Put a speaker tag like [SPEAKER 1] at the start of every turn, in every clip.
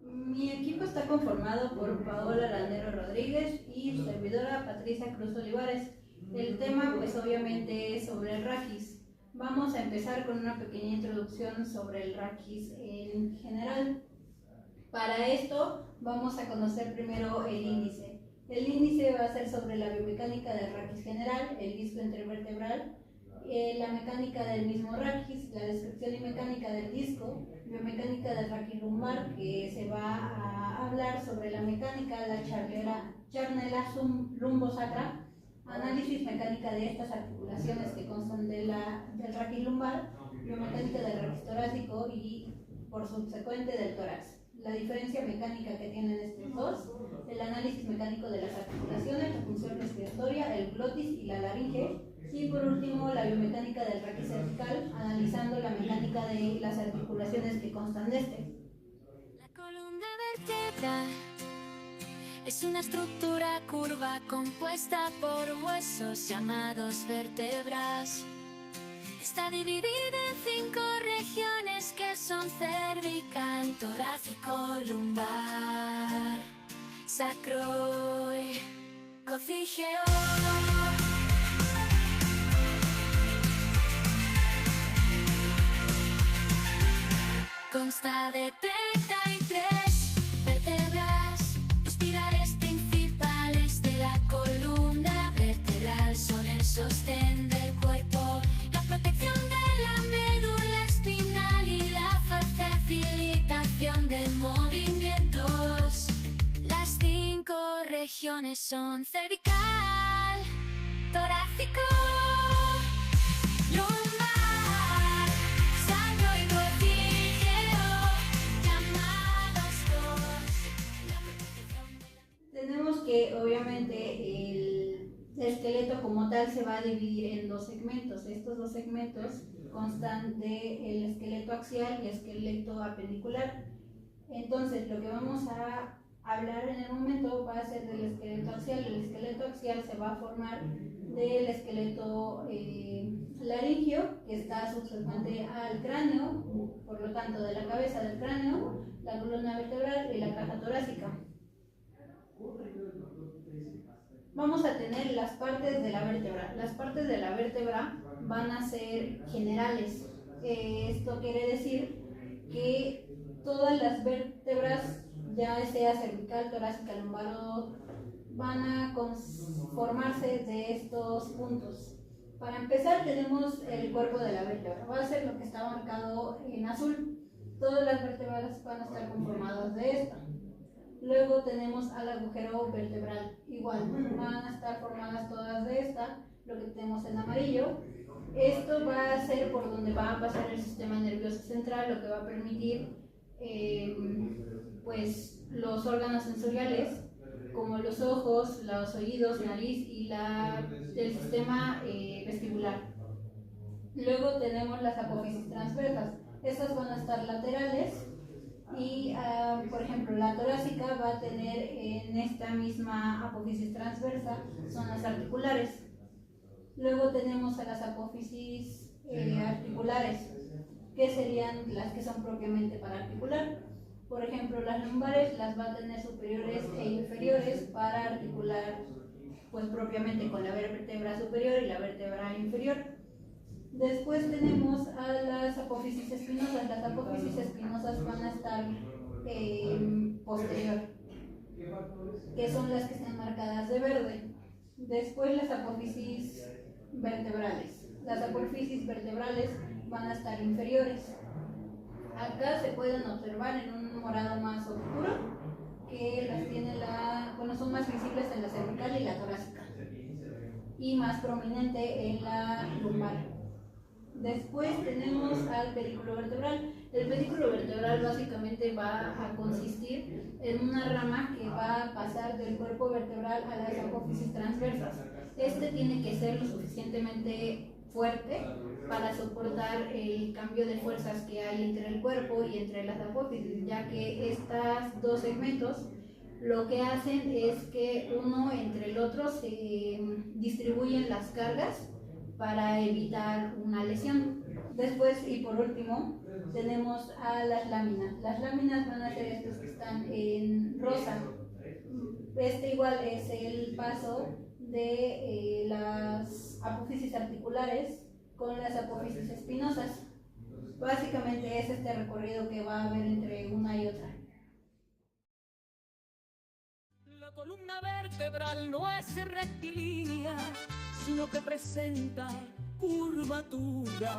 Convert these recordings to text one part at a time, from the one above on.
[SPEAKER 1] Mi equipo está conformado por Paola Landero Rodríguez y su servidora Patricia Cruz Olivares. El tema pues obviamente es sobre el raquis. Vamos a empezar con una pequeña introducción sobre el raquis en general. Para esto vamos a conocer primero el índice. El índice va a ser sobre la biomecánica del raquis general, el disco intervertebral, la mecánica del mismo raquis, la descripción y mecánica del disco, biomecánica del raquis lumbar, que se va a hablar sobre la mecánica, la charnela lumbosacra, análisis mecánica de estas articulaciones que constan del raquis lumbar, biomecánica del raquis torácico y por subsecuente del tórax. La diferencia mecánica que tienen estos dos, el análisis mecánico de las articulaciones, la función respiratoria, el glotis y la laringe, y por último la biomecánica del raquis cervical, analizando la mecánica de las articulaciones que constan de este.
[SPEAKER 2] La columna vertebral es una estructura curva compuesta por huesos llamados vértebras. Está dividida en 5 regiones que son cervical, torácico, lumbar, sacro y cocígeo. Consta de 33 vértebras. Los pilares principales de la columna vertebral son el sostén del cuerpo, la protección de la médula espinal y la facilitación de movimientos. Las 5 regiones son cervical, torácico, lumbar, sacro y cocígeo, llamados dos.
[SPEAKER 1] Tenemos que obviamente el esqueleto como tal se va a dividir en 2 segmentos. Estos 2 segmentos constan del esqueleto axial y esqueleto apendicular. Entonces lo que vamos a hablar en el momento va a ser del esqueleto axial. El esqueleto axial se va a formar del esqueleto laringio, que está subsecuente al cráneo, por lo tanto de la cabeza del cráneo, la columna vertebral y la caja torácica. Vamos a tener las partes de la vértebra. Las partes de la vértebra van a ser generales. Esto quiere decir que todas las vértebras, ya sea cervical, torácica, lumbar, van a conformarse de estos puntos. Para empezar tenemos el cuerpo de la vértebra. Va a ser lo que está marcado en azul. Todas las vértebras van a estar conformadas de esta. Luego tenemos al agujero vertebral, igual, van a estar formadas todas de esta, lo que tenemos en amarillo. Esto va a ser por donde va a pasar el sistema nervioso central, lo que va a permitir pues los órganos sensoriales, como los ojos, los oídos, nariz y el sistema vestibular. Luego tenemos las apófisis transversas, estas van a estar laterales. Y por ejemplo la torácica va a tener en esta misma apófisis transversa zonas articulares. Luego tenemos a las apófisis articulares, que serían las que son propiamente para articular. Por ejemplo las lumbares las va a tener superiores e inferiores para articular pues propiamente con la vértebra superior y la vértebra inferior. Después tenemos a las apófisis espinosas. Las apófisis espinosas van a estar posterior, que son las que están marcadas de verde. Después las apófisis vertebrales. Las apófisis vertebrales van a estar inferiores. Acá se pueden observar en un morado más oscuro, que las tiene son más visibles en la cervical y la torácica, y más prominente en la lumbar. Después tenemos al pedículo vertebral. El pedículo vertebral básicamente va a consistir en una rama que va a pasar del cuerpo vertebral a las apófisis transversas. Este tiene que ser lo suficientemente fuerte para soportar el cambio de fuerzas que hay entre el cuerpo y entre las apófisis, ya que estos 2 segmentos lo que hacen es que uno entre el otro se distribuyen las cargas para evitar una lesión. Después y por último tenemos a las láminas. Las láminas van a ser estas que están en rosa. Este igual es el paso de las apófisis articulares con las apófisis espinosas. Básicamente es este recorrido que va a haber entre una y otra.
[SPEAKER 3] La columna vertebral no es rectilínea, sino que presenta curvatura.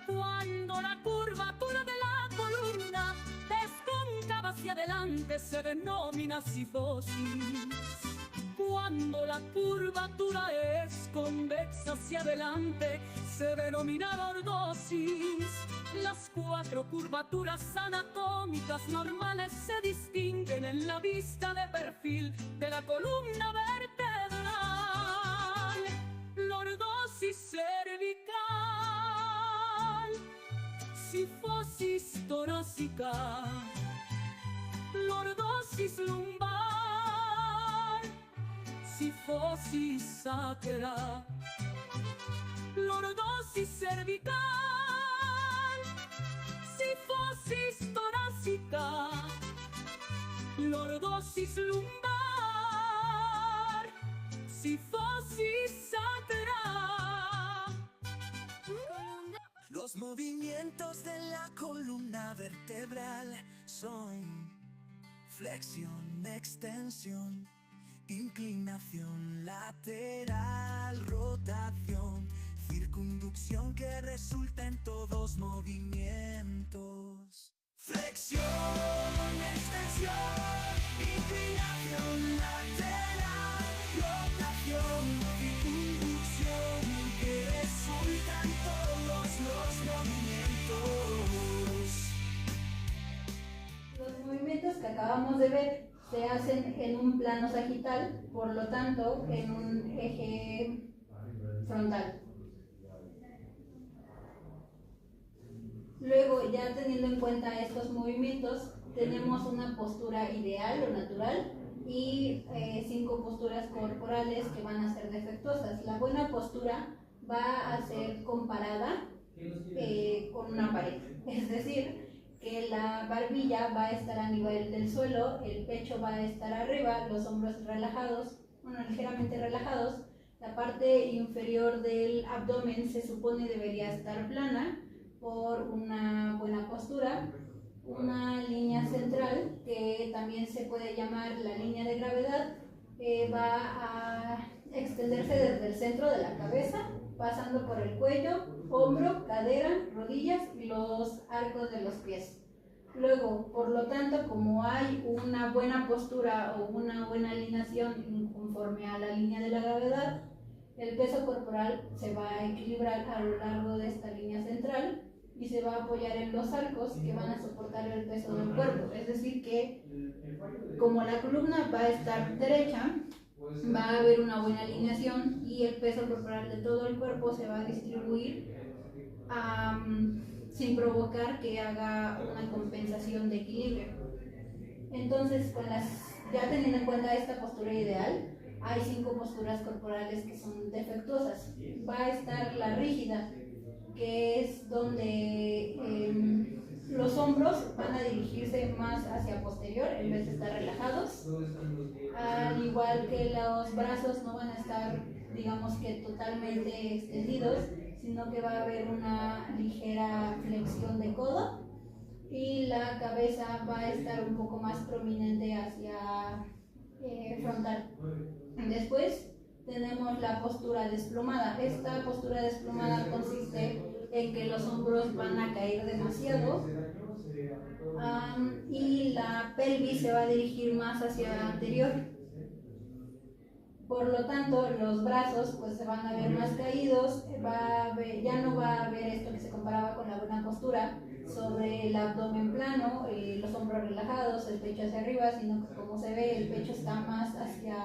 [SPEAKER 3] Cuando la curvatura de la columna es cóncava hacia adelante, se denomina cifosis. Cuando la curvatura es convexa hacia adelante, se denomina lordosis. Las 4 curvaturas anatómicas normales se distinguen en la vista de perfil de la columna vertebral. Lordosis cervical, cifosis torácica, lordosis lumbar, cifosis sacra, lordosis cervical, cifosis torácica, lordosis lumbar, cifosis sacra.
[SPEAKER 4] Los movimientos de la columna vertebral son flexión, extensión, inclinación lateral, rotación, circunducción que resulta en todos movimientos. Flexión, extensión, inclinación lateral, rotación, circunducción que resulta en todos los movimientos.
[SPEAKER 1] Los movimientos que acabamos de ver se hacen en un plano sagital, por lo tanto en un eje frontal. Luego, ya teniendo en cuenta estos movimientos, tenemos una postura ideal o natural y 5 posturas corporales que van a ser defectuosas. La buena postura va a ser comparada con una pared, es decir, que la barbilla va a estar a nivel del suelo, el pecho va a estar arriba, los hombros relajados, ligeramente relajados, la parte inferior del abdomen se supone debería estar plana por una buena postura, una línea central que también se puede llamar la línea de gravedad, va a extenderse desde el centro de la cabeza, pasando por el cuello, hombro, cadera, rodillas y los arcos de los pies. Luego, por lo tanto, como hay una buena postura o una buena alineación conforme a la línea de la gravedad, el peso corporal se va a equilibrar a lo largo de esta línea central y se va a apoyar en los arcos que van a soportar el peso del cuerpo. Es decir que, como la columna va a estar derecha, va a haber una buena alineación y el peso corporal de todo el cuerpo se va a distribuir sin provocar que haga una compensación de equilibrio. Entonces, ya teniendo en cuenta esta postura ideal, hay 5 posturas corporales que son defectuosas. Va a estar la rígida, que es donde los hombros van a dirigirse más hacia posterior en vez de estar relajados, al igual que los brazos no van a estar, digamos que totalmente extendidos, sino que va a haber una ligera flexión de codo y la cabeza va a estar un poco más prominente hacia frontal. Después tenemos la postura desplomada. Esta postura desplomada consiste en que los hombros van a caer demasiado y la pelvis se va a dirigir más hacia el anterior. Por lo tanto, los brazos pues se van a ver más caídos, ya no va a haber esto que se comparaba con la buena postura sobre el abdomen plano, los hombros relajados, el pecho hacia arriba, sino que como se ve el pecho está más hacia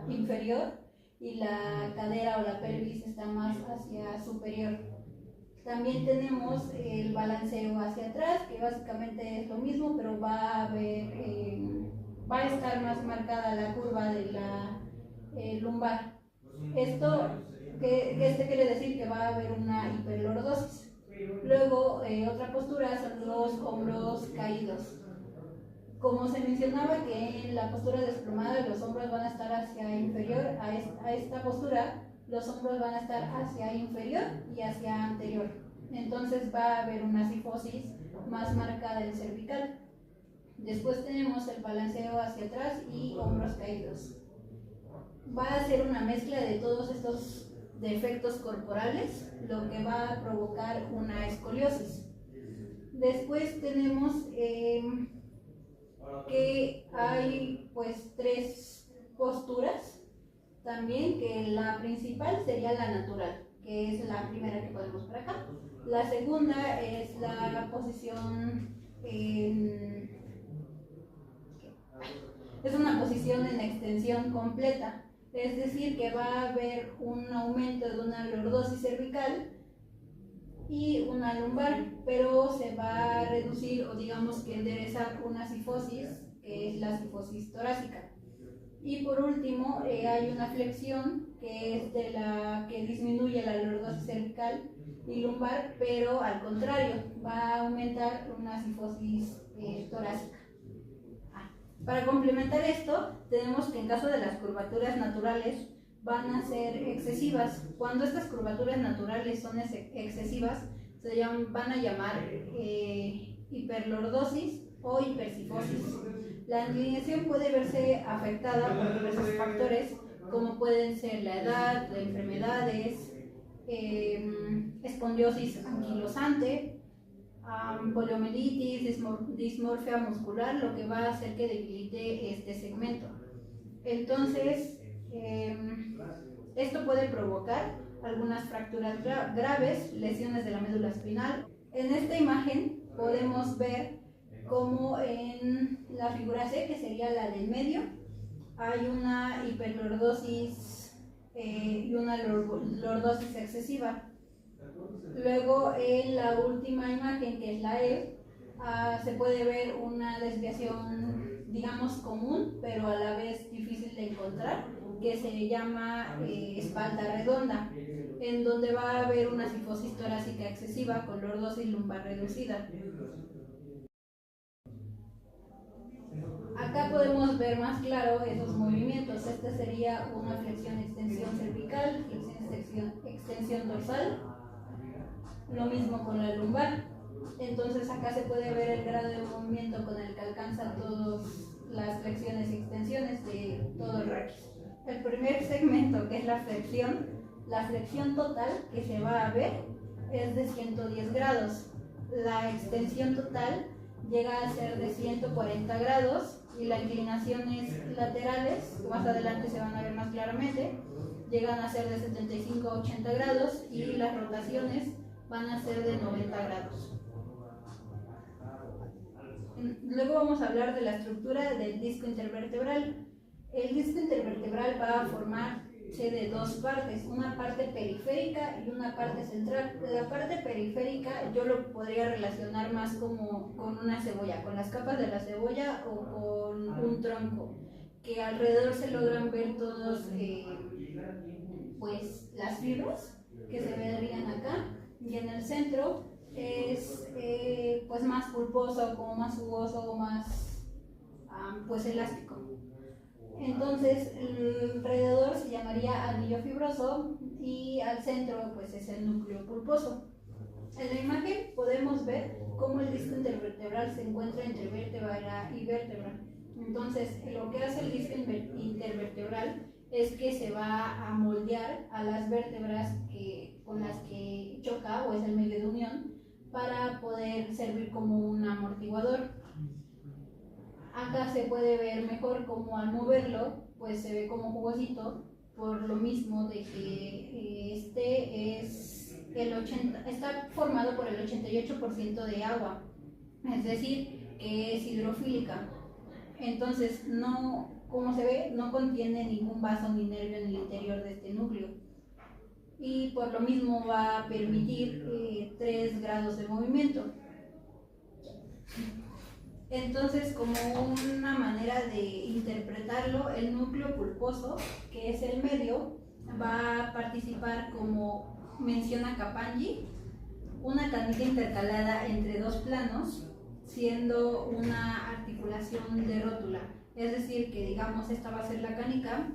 [SPEAKER 1] inferior y la cadera o la pelvis está más hacia superior. También tenemos el balanceo hacia atrás, que básicamente es lo mismo, pero va a estar más marcada la curva de la lumbar. Esto que este quiere decir que va a haber una hiperlordosis. Luego, otra postura son los hombros caídos. Como se mencionaba que en la postura desplomada los hombros van a estar hacia inferior, a esta postura los hombros van a estar hacia inferior y hacia anterior. Entonces va a haber una cifosis más marcada del cervical. Después tenemos el balanceo hacia atrás y hombros caídos. Va a ser una mezcla de todos estos defectos corporales, lo que va a provocar una escoliosis. Después tenemos que hay pues 3 posturas también, que la principal sería la natural, que es la primera que podemos por acá. La segunda es la posición es una posición en extensión completa, es decir, que va a haber un aumento de una lordosis cervical y una lumbar, pero se va a reducir o digamos que enderezar una cifosis, que es la cifosis torácica. Y por último, hay una flexión que es de la que disminuye la lordosis cervical y lumbar, pero al contrario, va a aumentar una cifosis torácica. Para complementar esto, tenemos que en caso de las curvaturas naturales van a ser excesivas. Cuando estas curvaturas naturales son excesivas, van a llamar hiperlordosis o hipercifosis. La inclinación puede verse afectada por diversos factores, como pueden ser la edad, las enfermedades, espondiosis anquilosante, poliomielitis, dismorfia muscular, lo que va a hacer que debilite este segmento. Entonces, esto puede provocar algunas fracturas graves, lesiones de la médula espinal. En esta imagen podemos ver cómo en la figura C, que sería la del medio, hay una hiperlordosis y una lordosis excesiva. Luego en la última imagen, que es la E, se puede ver una desviación, digamos, común, pero a la vez difícil de encontrar, que se llama espalda redonda, en donde va a haber una cifosis torácica excesiva con lordosis lumbar reducida. Acá podemos ver más claro esos movimientos. Esta sería una flexión-extensión cervical, flexión-extensión dorsal. Lo mismo con la lumbar. Entonces acá se puede ver el grado de movimiento con el que alcanza todas las flexiones y extensiones de todo el raquis. El primer segmento, que es la flexión total que se va a ver es de 110 grados. La extensión total llega a ser de 140 grados y las inclinaciones laterales, que más adelante se van a ver más claramente, llegan a ser de 75 a 80 grados y las rotaciones van a ser de 90 grados. Luego vamos a hablar de la estructura del disco intervertebral. El disco intervertebral va a formarse de 2 partes, una parte periférica y una parte central. La parte periférica yo lo podría relacionar más como con una cebolla, con las capas de la cebolla o con un tronco, que alrededor se logran ver todos pues las fibras que se verían acá, y en el centro es pues más pulposo, como más jugoso, más pues elástico. Entonces alrededor se llamaría anillo fibroso y al centro pues es el núcleo pulposo. En la imagen podemos ver cómo el disco intervertebral se encuentra entre vértebra y vértebra. Entonces lo que hace el disco intervertebral es que se va a moldear a las vértebras con las que choca o es el medio de unión, para poder servir como un amortiguador. Acá se puede ver mejor cómo al moverlo pues se ve como jugosito, por lo mismo de que está formado por el 88% de agua, es decir, que es hidrofílica. Entonces, como se ve, no contiene ningún vaso ni nervio en el interior de este núcleo. Y por lo mismo va a permitir 3 grados de movimiento. Entonces, como una manera de interpretarlo, el núcleo pulposo, que es el medio, va a participar, como menciona Capangi, una canica intercalada entre dos planos, siendo una articulación de rótula. Es decir, que digamos esta va a ser la canica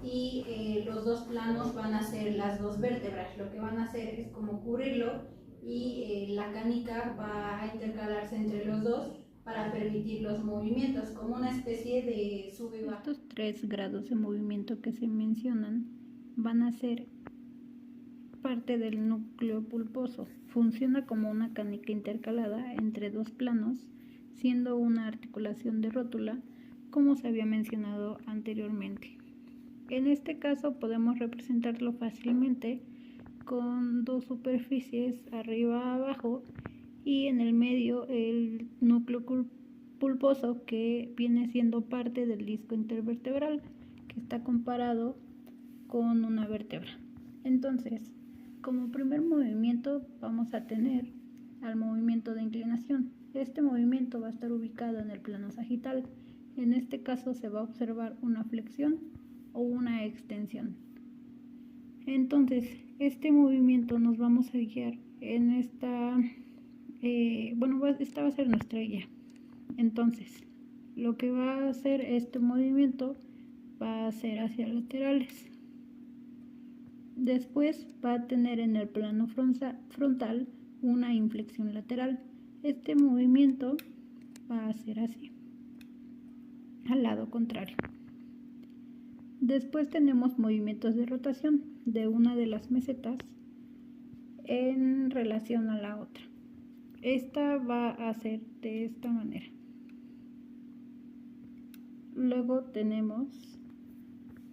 [SPEAKER 1] y los dos planos van a ser las dos vértebras. Lo que van a hacer es como cubrirlo y la canica va a intercalarse entre los dos para permitir los movimientos, como una especie de sube y baja. Estos 3 grados de movimiento que se mencionan van a ser parte del núcleo pulposo. Funciona como una canica intercalada entre dos planos, siendo una articulación de rótula, como se había mencionado anteriormente. En este caso podemos representarlo fácilmente con dos superficies, arriba abajo, y en el medio el núcleo pulposo, que viene siendo parte del disco intervertebral, que está comparado con una vértebra. Entonces, como primer movimiento vamos a tener al movimiento de inclinación. Este movimiento va a estar ubicado en el plano sagital. En este caso se va a observar una flexión o una extensión. Entonces, este movimiento nos vamos a guiar en esta, esta va a ser nuestra guía. Entonces, lo que va a hacer este movimiento va a ser hacia laterales. Después va a tener en el plano frontal una inflexión lateral. Este movimiento va a ser así, al lado contrario. Después tenemos movimientos de rotación de una de las mesetas en relación a la otra. Esta va a ser de esta manera. Luego tenemos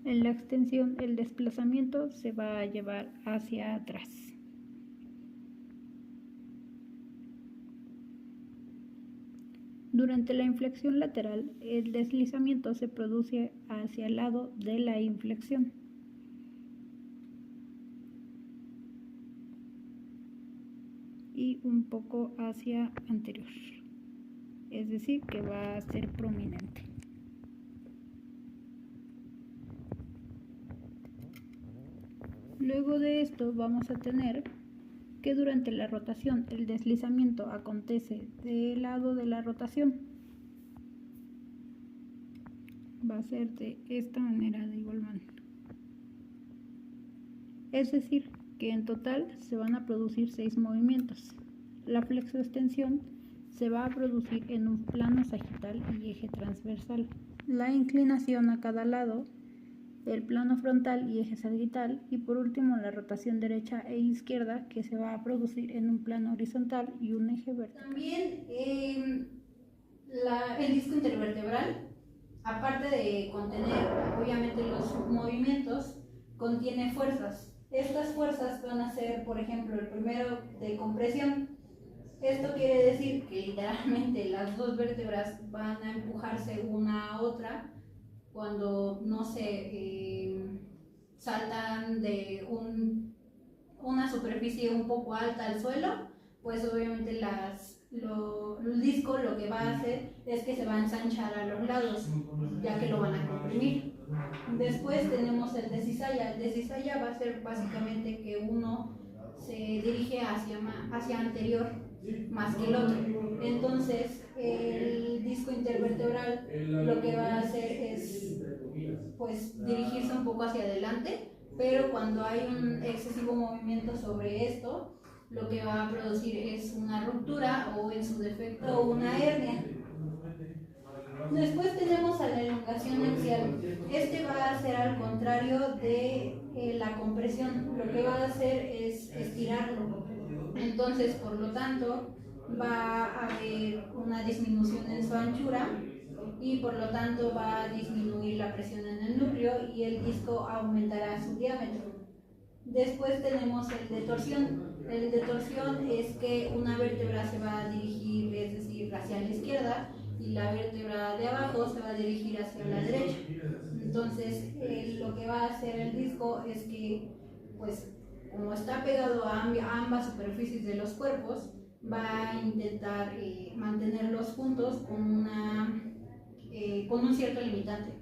[SPEAKER 1] en la extensión, el desplazamiento se va a llevar hacia atrás. Durante la inflexión lateral, el deslizamiento se produce hacia el lado de la inflexión. Y un poco hacia anterior. Es decir, que va a ser prominente. Luego de esto vamos a tener que durante la rotación el deslizamiento acontece del lado de la rotación. Va a ser de esta manera, de igual manera. Es decir, que en total se van a producir 6 movimientos. La flexoextensión se va a producir en un plano sagital y eje transversal. La inclinación a cada lado, el plano frontal y eje sagital, y por último la rotación derecha e izquierda, que se va a producir en un plano horizontal y un eje vertical. También el disco intervertebral, aparte de contener obviamente los movimientos, contiene fuerzas. Estas fuerzas van a ser, por ejemplo, el primero de compresión. Esto quiere decir que literalmente las dos vértebras van a empujarse una a otra cuando, no sé, saltan de una superficie un poco alta al suelo, pues obviamente el disco lo que va a hacer es que se va a ensanchar a los lados, ya que lo van a comprimir. Después tenemos el de cizalla. El de cizalla va a ser básicamente que uno se dirige hacia anterior más que el otro. Entonces el disco intervertebral lo que va a hacer es pues dirigirse un poco hacia adelante, pero cuando hay un excesivo movimiento sobre esto, lo que va a producir es una ruptura o en su defecto una hernia. Después tenemos a la elongación axial. Este va a ser al contrario de la compresión. Lo que va a hacer es estirarlo. Entonces, por lo tanto, va a haber una disminución en su anchura y por lo tanto va a disminuir la presión en el núcleo y el disco aumentará su diámetro. Después tenemos el de torsión. El de torsión es que una vértebra se va a dirigir, es decir, hacia la izquierda, y la vértebra de abajo se va a dirigir hacia la derecha. Entonces, lo que va a hacer el disco es que, pues, como está pegado a ambas superficies de los cuerpos, va a intentar mantenerlos juntos con un cierto limitante.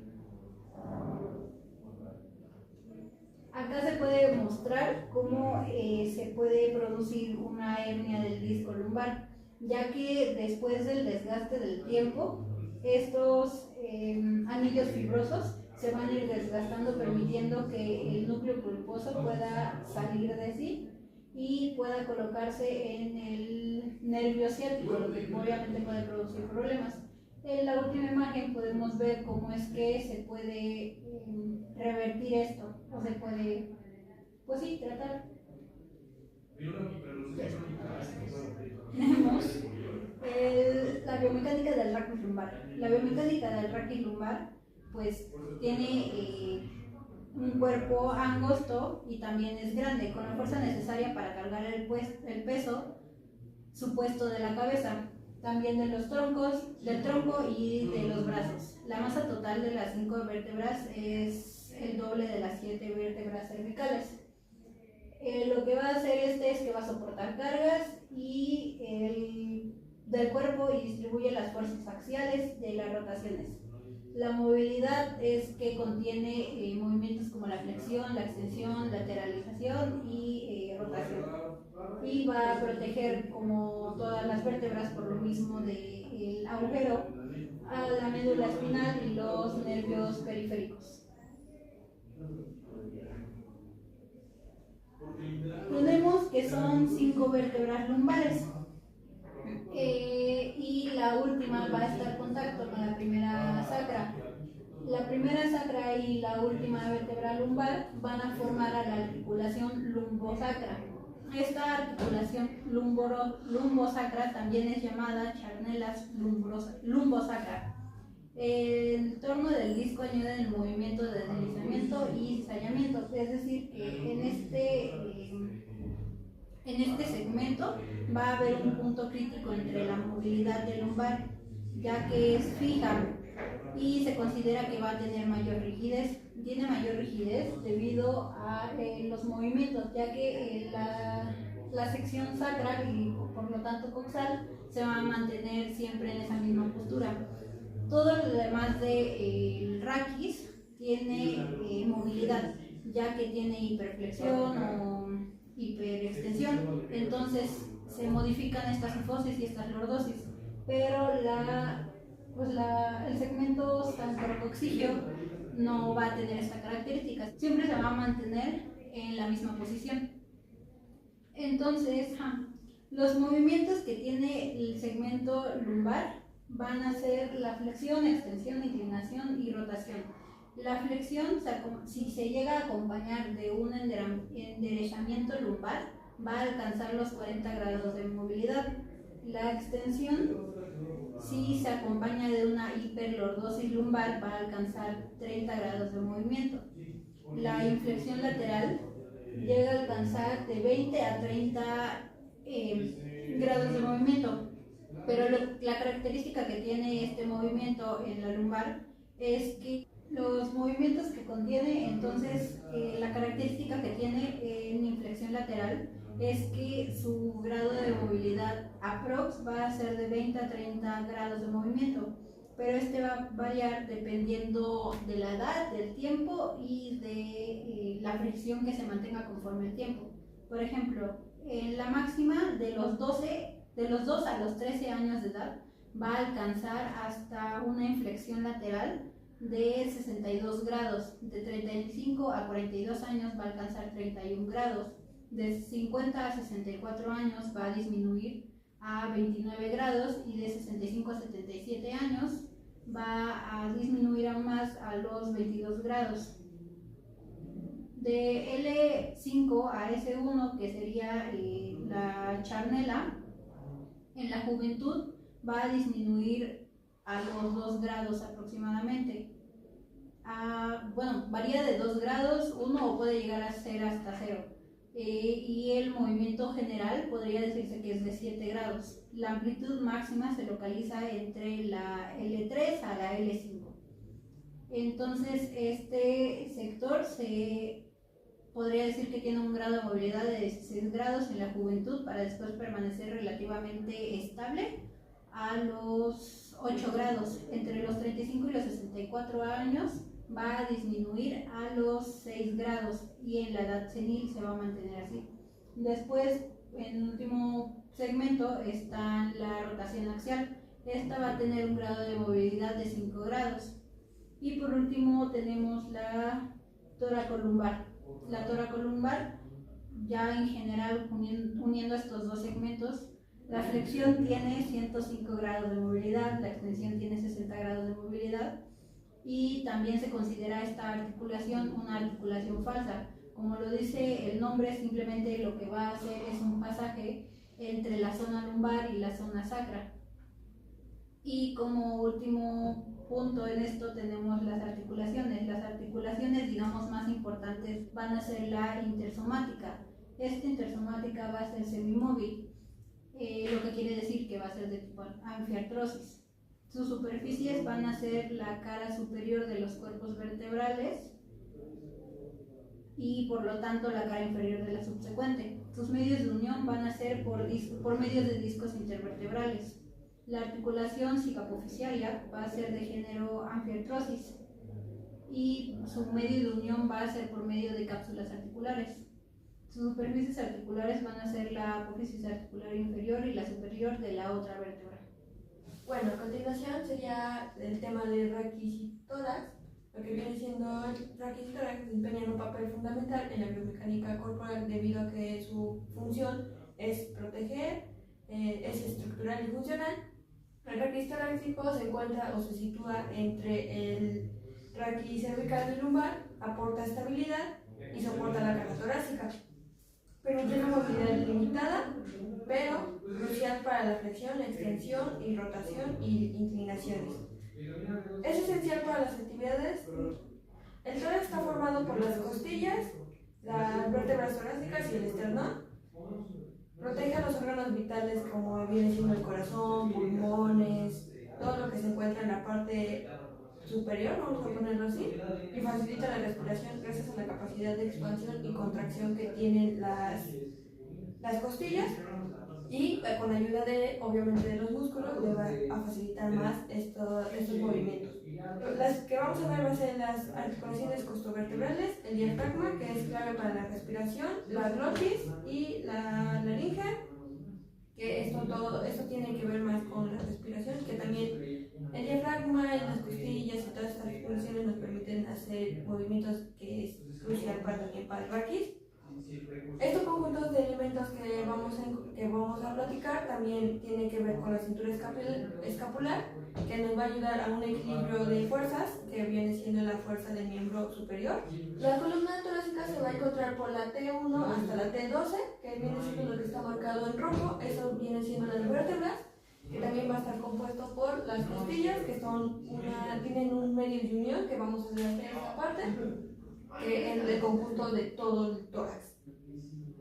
[SPEAKER 1] Acá se puede mostrar cómo se puede producir una hernia del disco lumbar, ya que después del desgaste del tiempo, estos anillos fibrosos se van a ir desgastando, permitiendo que el núcleo pulposo pueda salir de sí y pueda colocarse en el nervio ciático, lo que obviamente puede producir problemas. En la última imagen podemos ver cómo es que se puede revertir esto, o se puede, pues sí, tratar. Tenemos la biomecánica del raquis lumbar. La biomecánica del raquis lumbar, pues tiene un cuerpo angosto y también es grande, con la fuerza necesaria para cargar el peso supuesto de la cabeza, también de los troncos, del tronco y de los brazos. La masa total de las 5 vértebras es el doble de las 7 vértebras cervicales. Lo que va a hacer es que va a soportar cargas del cuerpo y distribuye las fuerzas axiales de las rotaciones. La movilidad es que contiene movimientos como la flexión, la extensión, lateralización y rotación. Y va a proteger, como todas las vértebras, por lo mismo del agujero, a la médula espinal y los nervios periféricos. Tenemos que son 5 vértebras lumbares. Y la última va a estar en contacto con la primera sacra. La primera sacra y la última vértebra lumbar van a formar a la articulación lumbosacra. Esta articulación lumbosacra también es llamada charnelas lumbosacra. El torno del disco añade el movimiento de deslizamiento y cizallamiento, es decir, que en este segmento va a haber un punto crítico entre la movilidad del lumbar, ya que es fija y se considera que va a tener mayor rigidez. Tiene mayor rigidez debido a los movimientos, ya que la sección sacral y por lo tanto coxal se va a mantener siempre en esa misma postura. Todo lo demás del raquis tiene movilidad, ya que tiene hiperflexión o hiperextensión, entonces se modifican estas sifosis y estas lordosis, pero el segmento sacrocoxígeo no va a tener esta característica, siempre se va a mantener en la misma posición. Entonces, los movimientos que tiene el segmento lumbar van a ser la flexión, extensión, inclinación y rotación. La flexión, si se llega a acompañar de un enderezamiento lumbar, va a alcanzar los 40 grados de movilidad. La extensión, si se acompaña de una hiperlordosis lumbar, va a alcanzar 30 grados de movimiento. La inflexión lateral llega a alcanzar de 20 a 30 grados de movimiento, pero la característica que tiene este movimiento en la lumbar es que los movimientos que contiene, entonces la característica que tiene en inflexión lateral es que su grado de movilidad aprox va a ser de 20 a 30 grados de movimiento, pero este va a variar dependiendo de la edad, del tiempo y de la fricción que se mantenga conforme el tiempo. Por ejemplo, en la máxima de los 2 a los 13 años de edad va a alcanzar hasta una inflexión lateral de 62 grados, de 35 a 42 años va a alcanzar 31 grados, de 50 a 64 años va a disminuir a 29 grados y de 65 a 77 años va a disminuir aún más a los 22 grados. De L5 a S1, que sería la charnela, en la juventud va a disminuir a los 2 grados aproximadamente. Varía de 2 grados, 1 o puede llegar a ser hasta 0. Y el movimiento general podría decirse que es de 7 grados. La amplitud máxima se localiza entre la L3 a la L5. Entonces este sector se podría decir que tiene un grado de movilidad de 16 grados en la juventud para después permanecer relativamente estable a los 8 grados. Entre los 35 y los 64 años va a disminuir a los 6 grados y en la edad senil se va a mantener así. Después, en el último segmento, está la rotación axial. Esta va a tener un grado de movilidad de 5 grados. Y por último tenemos la toracolumbar. La toracolumbar, ya en general uniendo estos dos segmentos, la flexión tiene 105 grados de movilidad, la extensión tiene 60 grados de movilidad y también se considera esta articulación una articulación falsa. Como lo dice el nombre, simplemente lo que va a hacer es un pasaje entre la zona lumbar y la zona sacra. Y como último punto en esto tenemos las articulaciones. Las articulaciones, digamos, más importantes van a ser la intersomática. Esta intersomática va a ser semimóvil, lo que quiere decir que va a ser de tipo anfiartrosis. Sus superficies van a ser la cara superior de los cuerpos vertebrales y por lo tanto la cara inferior de la subsecuente. Sus medios de unión van a ser por medios de discos intervertebrales. La articulación cicapoficiaria va a ser de género anfiartrosis y su medio de unión va a ser por medio de cápsulas articulares. Sus superficies articulares van a ser la apófisis articular inferior y la superior de la otra vértebra.
[SPEAKER 5] Bueno, a continuación sería el tema de raquis y tórax. Lo que viene siendo el raquis y tórax desempeñan un papel fundamental en la biomecánica corporal debido a que su función es proteger, es estructural y funcional. El raquis torácico se encuentra o se sitúa entre el raquis cervical y lumbar, aporta estabilidad y soporta la carga torácica. Permite una movilidad limitada, pero crucial para la flexión, extensión y rotación y inclinaciones. Es esencial para las actividades. El tórax está formado por las costillas, las vértebras torácicas y el esternón. Protege a los órganos vitales como viene siendo el corazón, pulmones, todo lo que se encuentra en la parte superior, vamos a ponerlo así, y facilita la respiración gracias a la capacidad de expansión y contracción que tienen las costillas y con ayuda de, obviamente, de los músculos le va a facilitar más estos movimientos. Las que vamos a ver va a ser las articulaciones costovertebrales, el diafragma, que es clave para la respiración, la glotis y la laringe, que esto tiene que ver más con la respiración, que también el diafragma y las costillas y todas estas articulaciones nos permiten hacer movimientos que es crucial también para el raquis. Estos conjuntos de elementos que vamos a platicar también tienen que ver con la cintura escapular, que nos va a ayudar a un equilibrio de fuerzas, que viene siendo la fuerza del miembro superior. La columna torácica se va a encontrar por la T1 hasta la T12, que viene siendo lo que está marcado en rojo. Eso viene siendo las vértebras, que también va a estar compuesto por las costillas, que tienen un medio de unión, que vamos a ver en esta parte, que es el conjunto de todo el tórax.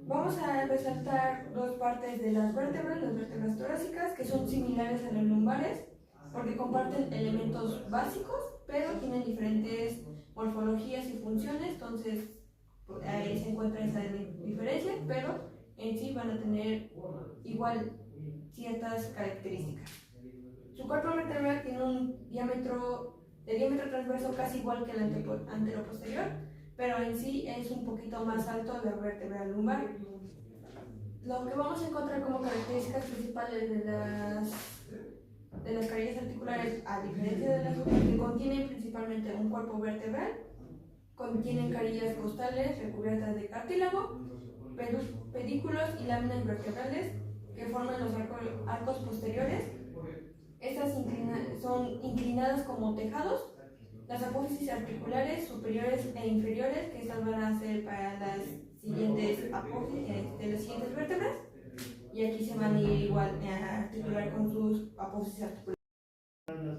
[SPEAKER 5] Vamos a resaltar dos partes de las vértebras torácicas, que son similares a las lumbares, porque comparten elementos básicos, pero tienen diferentes morfologías y funciones, entonces ahí se encuentra esa diferencia, pero en sí van a tener igual ciertas características. Su cuerpo vertebral tiene un diámetro transverso casi igual que el anteroposterior, pero en sí es un poquito más alto la vértebra lumbar. Lo que vamos a encontrar como características principales de las carillas articulares, a diferencia de las otras, que contienen principalmente un cuerpo vertebral, contienen carillas costales recubiertas de cartílago, pedículos y láminas vertebrales que forman los arcos posteriores. Estas son inclinadas como tejados. Las apófisis articulares superiores e inferiores, que estas van a ser para las siguientes vértebras, y aquí se van a ir igual a articular con sus apófisis articulares.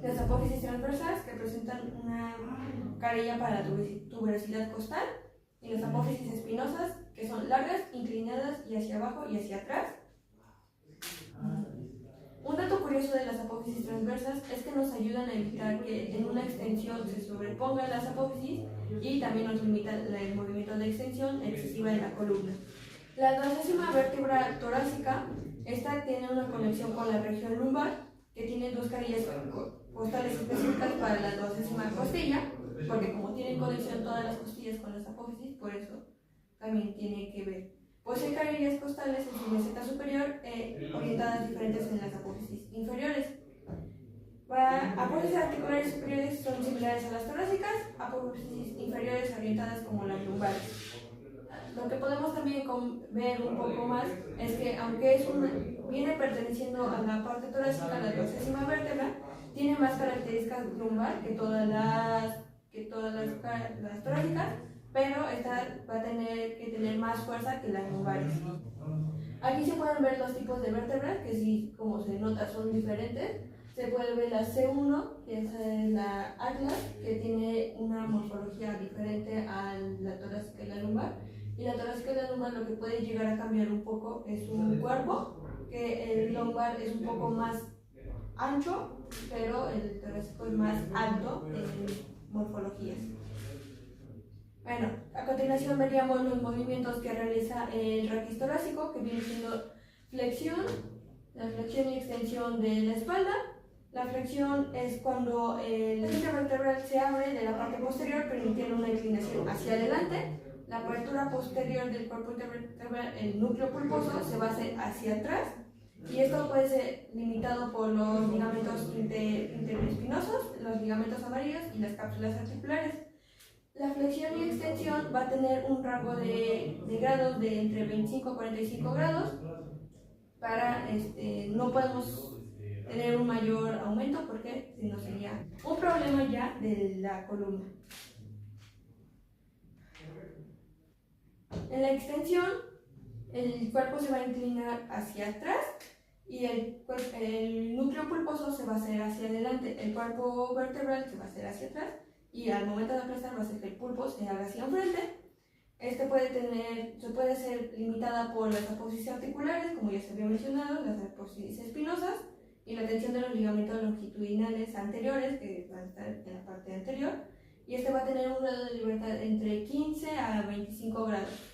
[SPEAKER 5] Las apófisis transversas, que presentan una carilla para la tuberosidad costal, y las apófisis espinosas, que son largas, inclinadas y hacia abajo y hacia atrás. Un dato curioso de las apófisis transversas es que nos ayudan a evitar que en una extensión se sobrepongan las apófisis y también nos limitan el movimiento de extensión excesiva en la columna. La 12ª vértebra torácica, esta tiene una conexión con la región lumbar, que tiene dos carillas costales específicas para la 12ª costilla, porque como tienen conexión todas las costillas con las apófisis, por eso también tiene que ver. Posee carillas costales en su meseta superior orientadas diferentes en las apófisis inferiores. Apófisis articulares superiores son similares a las torácicas, apófisis inferiores orientadas como las lumbares. Lo que podemos también ver un poco más es que aunque viene perteneciendo a la parte torácica, la 12ª vértebra, tiene más características lumbar que todas las torácicas, pero esta va a tener que tener más fuerza que las lumbares. Aquí se pueden ver los tipos de vértebras, que sí, como se nota, son diferentes. Se puede ver la C1, que es la atlas, que tiene una morfología diferente a la torácica y la lumbar. Y la torácica y la lumbar lo que puede llegar a cambiar un poco es un cuerpo, que el lumbar es un poco más ancho, pero el torácico es más alto en morfologías. Bueno, a continuación veríamos los movimientos que realiza el raquis torácico, que viene siendo flexión, la flexión y extensión de la espalda. La flexión es cuando el eje vertebral se abre de la parte posterior, permitiendo una inclinación hacia adelante. La apertura posterior del cuerpo intervertebral, el núcleo pulposo, se va a hacer hacia atrás, y esto puede ser limitado por los ligamentos interespinosos, los ligamentos amarillos y las cápsulas articulares. La flexión y extensión va a tener un rango de grados de entre 25 a 45 grados. No podemos tener un mayor aumento porque si no sería un problema ya de la columna. En la extensión, el cuerpo se va a inclinar hacia atrás y el núcleo pulposo se va a hacer hacia adelante. El cuerpo vertebral se va a hacer hacia atrás y al momento de aplastar va a hacer que el pulpo se haga hacia enfrente. Se puede ser limitada por las apófisis articulares, como ya se había mencionado, las apófisis espinosas y la tensión de los ligamentos longitudinales anteriores, que van a estar en la parte anterior, y va a tener un grado de libertad entre 15 a 25 grados.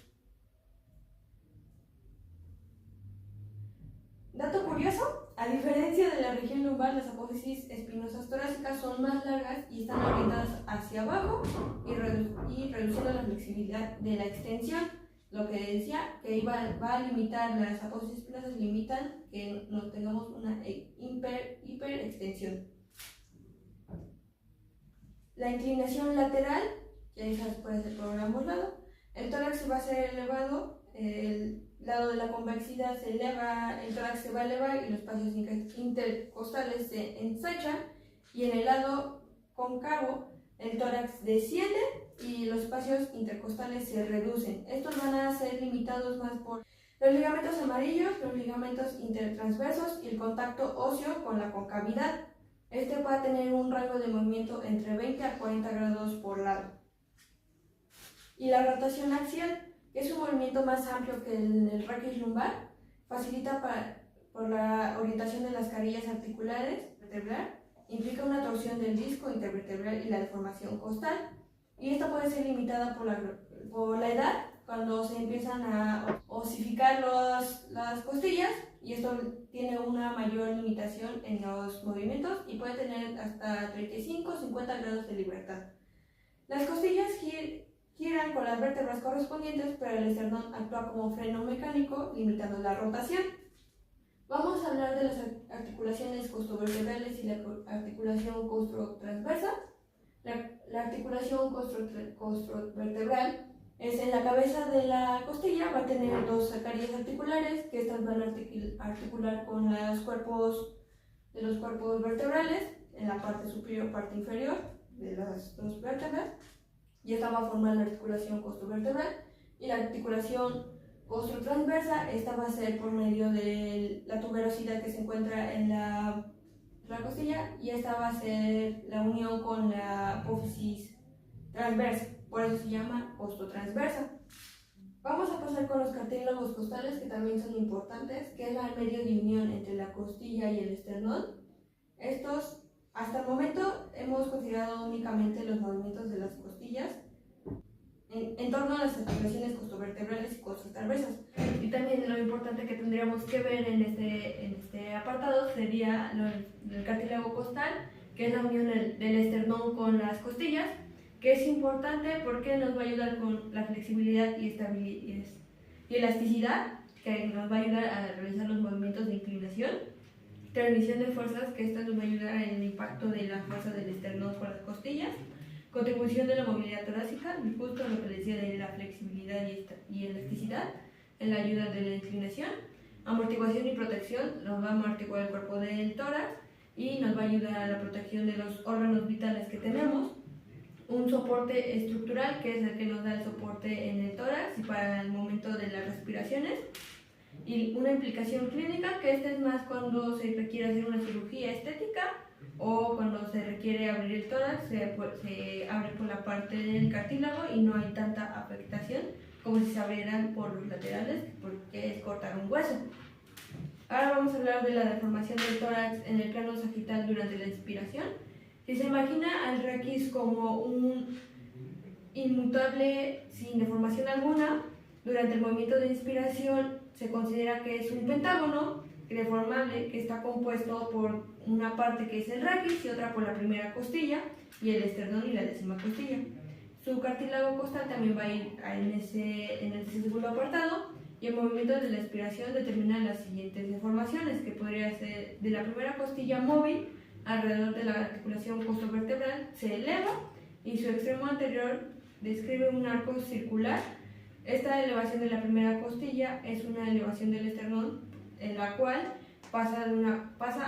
[SPEAKER 5] Dato curioso, a diferencia de la región lumbar, las apófisis espinosas torácicas son más largas y están orientadas hacia abajo y reduciendo la flexibilidad de la extensión. Lo que decía, que va a limitar, las apófisis espinosas limitan que no tengamos una hiperextensión. La inclinación lateral, ya esa puede ser por ambos lados. El tórax va a ser elevado, el lado de la convexidad se eleva, el tórax se va a elevar y los espacios intercostales se ensachan, y en el lado cóncavo el tórax desciende y los espacios intercostales se reducen. Estos van a ser limitados más por los ligamentos amarillos, los ligamentos intertransversos y el contacto óseo con la concavidad. Va a tener un rango de movimiento entre 20 a 40 grados por lado. Y la rotación axial, que es un movimiento más amplio que el raquis lumbar, facilita por la orientación de las carillas articulares vertebral, implica una torsión del disco intervertebral y la deformación costal. Y esta puede ser limitada por la edad, cuando se empiezan a osificar las costillas, y esto tiene una mayor limitación en los movimientos y puede tener hasta 35-50 grados de libertad. Las costillas giran con las vértebras correspondientes, pero el esternón actúa como freno mecánico, limitando la rotación. Vamos a hablar de las articulaciones costovertebrales y la articulación costrotransversa. La articulación costrovertebral es en la cabeza de la costilla, va a tener dos carillas articulares, que estas van a articular con los cuerpos vertebrales en la parte superior, parte inferior de las dos vértebras, y esta va a formar la articulación costovertebral. Y la articulación costrotransversa, esta va a ser por medio de la tuberosidad que se encuentra en la costilla, y esta va a ser la unión con la apófisis transversa, por eso se llama costotransversa. Vamos a pasar con los cartílagos costales, que también son importantes, que es el medio de unión entre la costilla y el esternón. Estos, hasta el momento, hemos considerado únicamente los movimientos de las costillas en torno a las articulaciones costovertebrales y costotransversas. Y también lo importante que tendríamos que ver en este apartado sería el cartílago costal, que es la unión del esternón con las costillas, que es importante porque nos va a ayudar con la flexibilidad y elasticidad, que nos va a ayudar a realizar los movimientos de inclinación, transmisión de fuerzas, que esta nos va a ayudar en el impacto de la fuerza del esternón con las costillas, contribución de la movilidad torácica, justo lo que les decía de la flexibilidad y elasticidad, en la ayuda de la inclinación, amortiguación y protección, nos va a amortiguar el cuerpo del tórax y nos va a ayudar a la protección de los órganos vitales que tenemos, un soporte estructural, que es el que nos da el soporte en el tórax y para el momento de las respiraciones, y una implicación clínica, que esta es más cuando se requiere hacer una cirugía estética o cuando se requiere abrir el tórax, se abre por la parte del cartílago y no hay tanta afectación como si se abrieran por los laterales, porque es cortar un hueso. Ahora vamos a hablar de la deformación del tórax en el plano sagital durante la inspiración. Si se imagina al raquis como un inmutable sin deformación alguna, durante el movimiento de inspiración se considera que es un pentágono deformable que está compuesto por una parte que es el raquis y otra por la primera costilla y el esternón y la décima costilla. Su cartílago costal también va a ir en ese segundo apartado, y el movimiento de la expiración determina las siguientes deformaciones, que podría ser de la primera costilla móvil alrededor de la articulación costovertebral se eleva y su extremo anterior describe un arco circular. Esta elevación de la primera costilla es una elevación del esternón en la cual pasa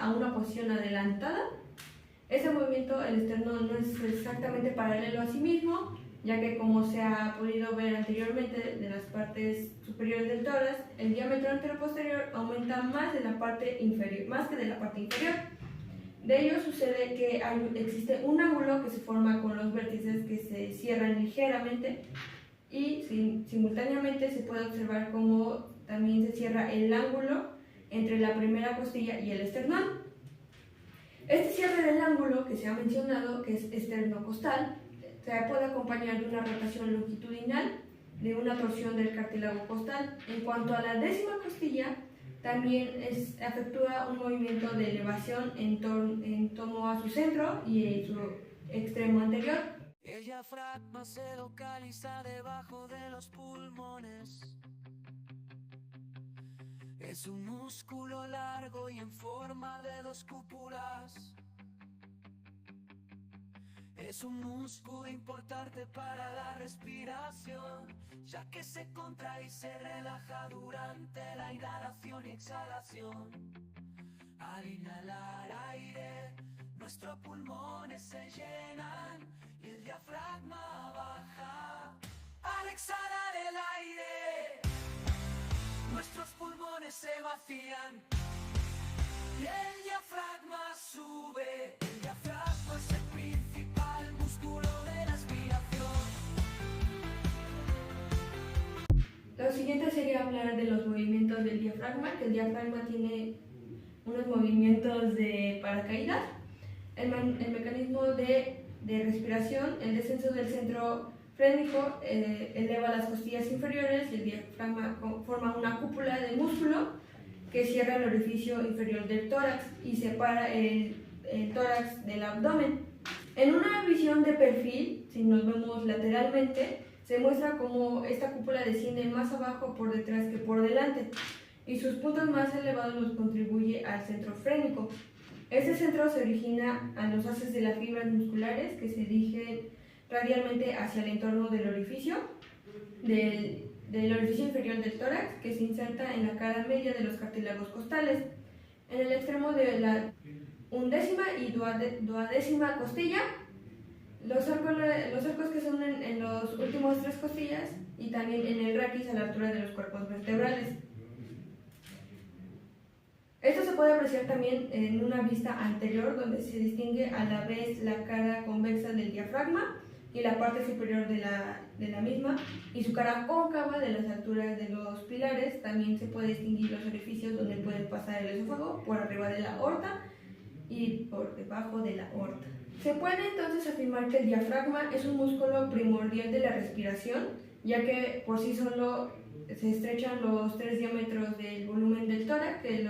[SPEAKER 5] a una posición adelantada. Ese movimiento, el esternón, no es exactamente paralelo a sí mismo, ya que, como se ha podido ver anteriormente de las partes superiores del tórax, el diámetro anteroposterior aumenta más que de la parte inferior. De ello sucede que existe un ángulo que se forma con los vértices que se cierran ligeramente, y simultáneamente se puede observar cómo también se cierra el ángulo entre la primera costilla y el esternón. Este cierre del ángulo que se ha mencionado, que es esternocostal, se puede acompañar de una rotación longitudinal, de una torsión del cartílago costal. En cuanto a la décima costilla, también efectúa un movimiento de elevación en torno a su centro y su extremo anterior.
[SPEAKER 4] El diafragma se localiza debajo de los pulmones. Es un músculo largo y en forma de dos cúpulas. Es un músculo importante para la respiración, ya que se contrae y se relaja durante la inhalación y exhalación. Al inhalar aire, nuestros pulmones se llenan y el diafragma baja. Al exhalar el aire, nuestros pulmones se vacían y el diafragma sube. El diafragma es el principal músculo de la respiración.
[SPEAKER 5] Lo siguiente sería hablar de los movimientos del diafragma, que el diafragma tiene unos movimientos de paracaídas, el mecanismo de respiración, el descenso del centro frénico eleva las costillas inferiores y el diafragma forma una cúpula de músculo que cierra el orificio inferior del tórax y separa el tórax del abdomen. En una visión de perfil, si nos vemos lateralmente, se muestra cómo esta cúpula desciende más abajo por detrás que por delante, y sus puntos más elevados los contribuye al centro frénico. Este centro se origina a los haces de las fibras musculares que se dirigen radialmente hacia el entorno del orificio inferior del tórax, que se inserta en la cara media de los cartílagos costales. En el extremo de la undécima y duodécima costilla, los arcos que se unen en los últimos tres costillas, y también en el raquis a la altura de los cuerpos vertebrales. Esto se puede apreciar también en una vista anterior, donde se distingue a la vez la cara convexa del diafragma y la parte superior de la misma, y su cara cóncava de las alturas de los pilares. También se puede distinguir los orificios donde puede pasar el esófago, por arriba de la aorta y por debajo de la aorta. Se puede entonces afirmar que el diafragma es un músculo primordial de la respiración, ya que por sí solo se estrechan los tres diámetros del volumen del tórax, que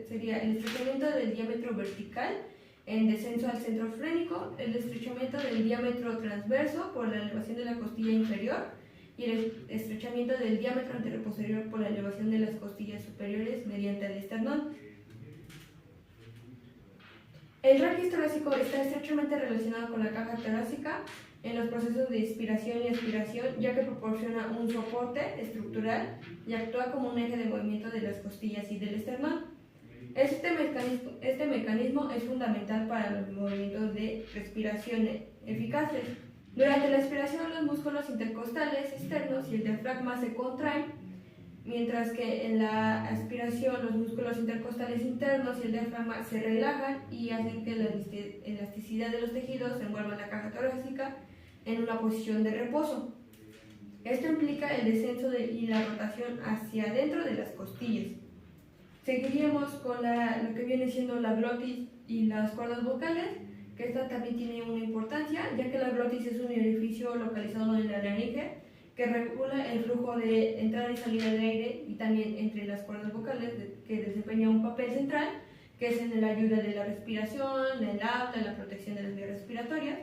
[SPEAKER 5] sería el estrechamiento del diámetro vertical en descenso al centro frénico, el estrechamiento del diámetro transverso por la elevación de la costilla inferior y el estrechamiento del diámetro anteroposterior por la elevación de las costillas superiores mediante el esternón. El raquis torácico está estrechamente relacionado con la caja torácica en los procesos de inspiración y expiración, ya que proporciona un soporte estructural y actúa como un eje de movimiento de las costillas y del esternón. Este mecanismo es fundamental para los movimientos de respiración eficaces. Durante la expiración, los músculos intercostales externos y el diafragma se contraen, mientras que en la aspiración los músculos intercostales internos y el diafragma se relajan y hacen que la elasticidad de los tejidos envuelva la caja torácica en una posición de reposo. Esto implica el descenso y la rotación hacia adentro de las costillas. Seguiríamos con lo que viene siendo la glotis y las cuerdas vocales, que esta también tiene una importancia, ya que la glotis es un orificio localizado en la laringe que regula el flujo de entrada y salida de aire, y también entre las cuerdas vocales, que desempeña un papel central, que es en la ayuda de la respiración, el habla, la protección de las vías respiratorias,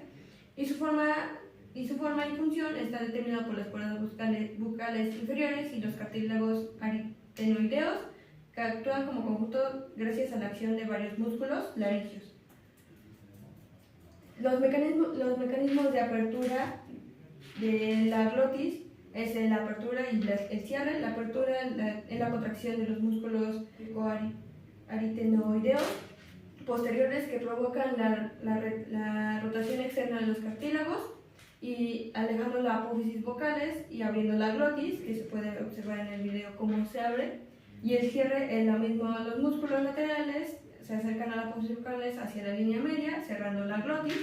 [SPEAKER 5] y su forma y función está determinada por las cuerdas bucales inferiores y los cartílagos aritenoideos, que actúan como conjunto gracias a la acción de varios músculos laringeos. Los mecanismos de apertura de la glotis es la apertura y el cierre. La apertura es la contracción de los músculos aritenoideos posteriores, que provocan la rotación externa de los cartílagos y alejando la apófisis vocales y abriendo la glotis, que se puede observar en el video cómo se abre. Y el cierre es lo mismo, los músculos laterales se acercan a las apófisis vocales hacia la línea media, cerrando la glotis.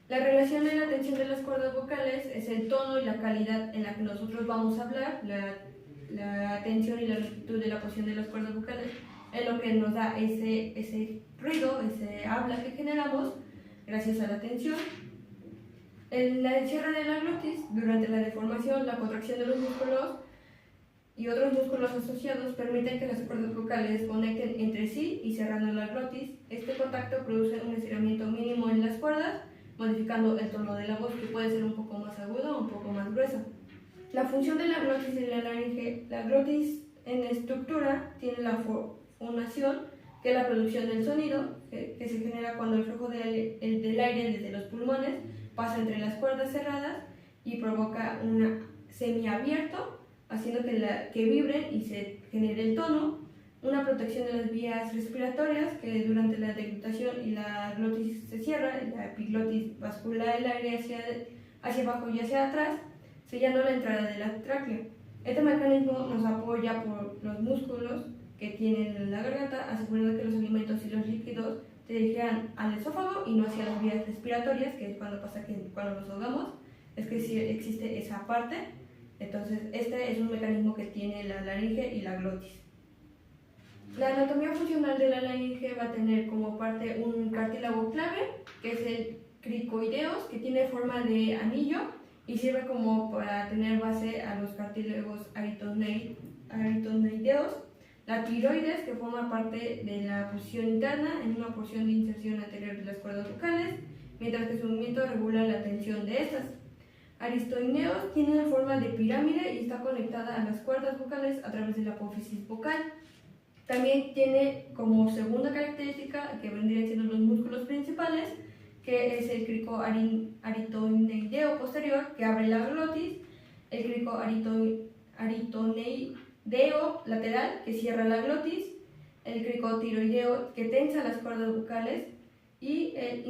[SPEAKER 5] La relación de la tensión de las cuerdas vocales es el tono y la calidad en la que nosotros vamos a hablar. La tensión y la longitud de la posición de las cuerdas vocales es lo que nos da ese ruido, ese habla que generamos gracias a la tensión. El cierre de la glotis, durante la deformación, la contracción de los músculos y otros músculos asociados permiten que las cuerdas vocales conecten entre sí y cerrando la glotis. Este contacto produce un estiramiento mínimo en las cuerdas, modificando el tono de la voz, que puede ser un poco más agudo o un poco más gruesa. La función de la glotis y la laringe. La glotis en estructura tiene la fonación, que es la producción del sonido, que se genera cuando el flujo del aire desde los pulmones pasa entre las cuerdas cerradas y provoca un semiabierto, haciendo que vibren y se genere el tono. Una protección de las vías respiratorias, que durante la deglutación y la glotis se cierra, la epiglotis bascula el aire hacia abajo y hacia atrás, sellando la entrada de la tráquea. Este mecanismo nos apoya por los músculos que tienen en la garganta, asegurando que los alimentos y los líquidos se dirijan al esófago y no hacia las vías respiratorias, que es cuando pasa que cuando nos ahogamos, es que sí existe esa parte. Entonces este es un mecanismo que tiene la laringe y la glotis. La anatomía funcional de la laringe va a tener como parte un cartílago clave, que es el cricoideos, que tiene forma de anillo y sirve como para tener base a los cartílagos aritenoideos. La tiroides, que forma parte de la posición interna en una porción de inserción anterior de las cuerdas vocales, mientras que su movimiento regula la tensión de estas. Aristoineos tiene forma de pirámide y está conectada a las cuerdas vocales a través de la apófisis vocal. También tiene como segunda característica, que vendrían siendo los músculos principales, que es el crico aritoneideo posterior, que abre la glotis, el crico aritoneideo lateral, que cierra la glotis, el crico tiroideo, que tensa las cuerdas vocales, y el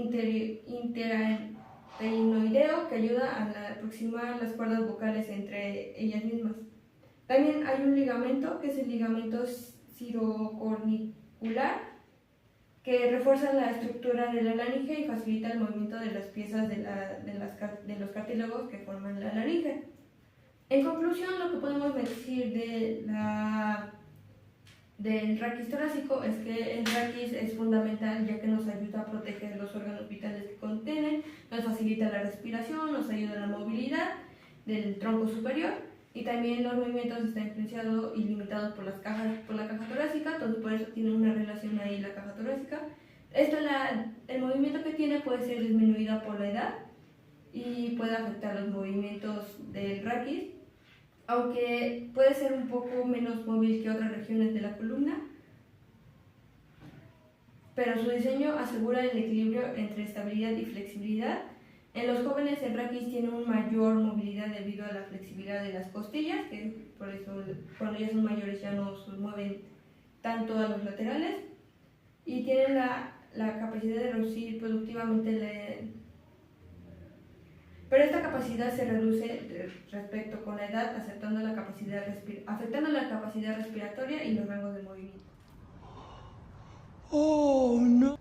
[SPEAKER 5] interarenoideo, que ayuda a aproximar las cuerdas vocales entre ellas mismas. También hay un ligamento, que es el ligamento cirocornicular, que refuerza la estructura de la laringe y facilita el movimiento de las piezas de los cartílagos que forman la laringe. En conclusión, lo que podemos decir del raquis torácico es que el raquis es fundamental, ya que nos ayuda a proteger los órganos vitales que contienen, nos facilita la respiración, nos ayuda a la movilidad del tronco superior, y también los movimientos están influenciados y limitados por la caja torácica, entonces por eso tiene una relación ahí la caja torácica, El movimiento que tiene puede ser disminuido por la edad y puede afectar los movimientos del raquis, aunque puede ser un poco menos móvil que otras regiones de la columna, pero su diseño asegura el equilibrio entre estabilidad y flexibilidad. En los jóvenes el raquis tiene una mayor movilidad debido a la flexibilidad de las costillas, que por eso cuando ya son mayores ya no se mueven tanto a los laterales, y tienen la capacidad de reducir productivamente pero esta capacidad se reduce respecto con la edad, afectando la capacidad respiratoria y los rangos de movimiento.
[SPEAKER 3] Oh, no.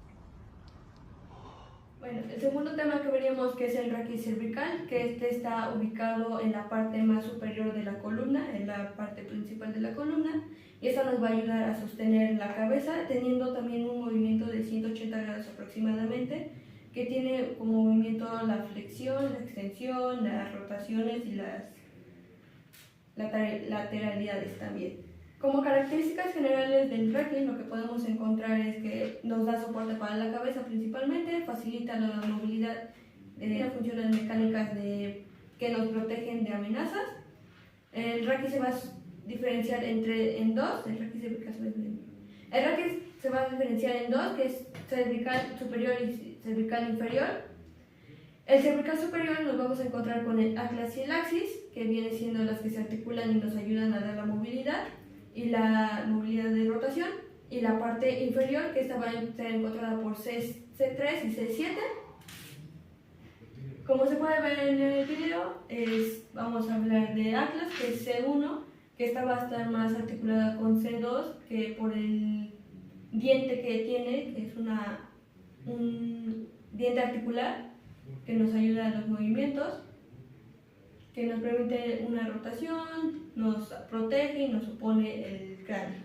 [SPEAKER 5] Bueno, el segundo tema que veríamos que es el raquis cervical, que este está ubicado en la parte más superior de la columna, en la parte principal de la columna, y esto nos va a ayudar a sostener la cabeza, teniendo también un movimiento de 180 grados aproximadamente, que tiene como movimiento la flexión, la extensión, las rotaciones y las lateralidades también. Como características generales del raquis, lo que podemos encontrar es que nos da soporte para la cabeza principalmente, facilita la movilidad, funciones mecánicas que nos protegen de amenazas. El raquis se va a diferenciar en dos, el raquis se va a diferenciar en dos, que es cervical superior y cervical inferior. El cervical superior nos vamos a encontrar con el atlas y el axis, que vienen siendo las que se articulan y nos ayudan a dar la movilidad y la movilidad de rotación, y la parte inferior, que esta va a ser encontrada por C3 y C7. Como se puede ver en el video, vamos a hablar de atlas, que es C1, que esta va a estar más articulada con C2, que por el diente que tiene, que es un diente articular que nos ayuda a los movimientos, que nos permite una rotación, nos protege y nos opone el cráneo.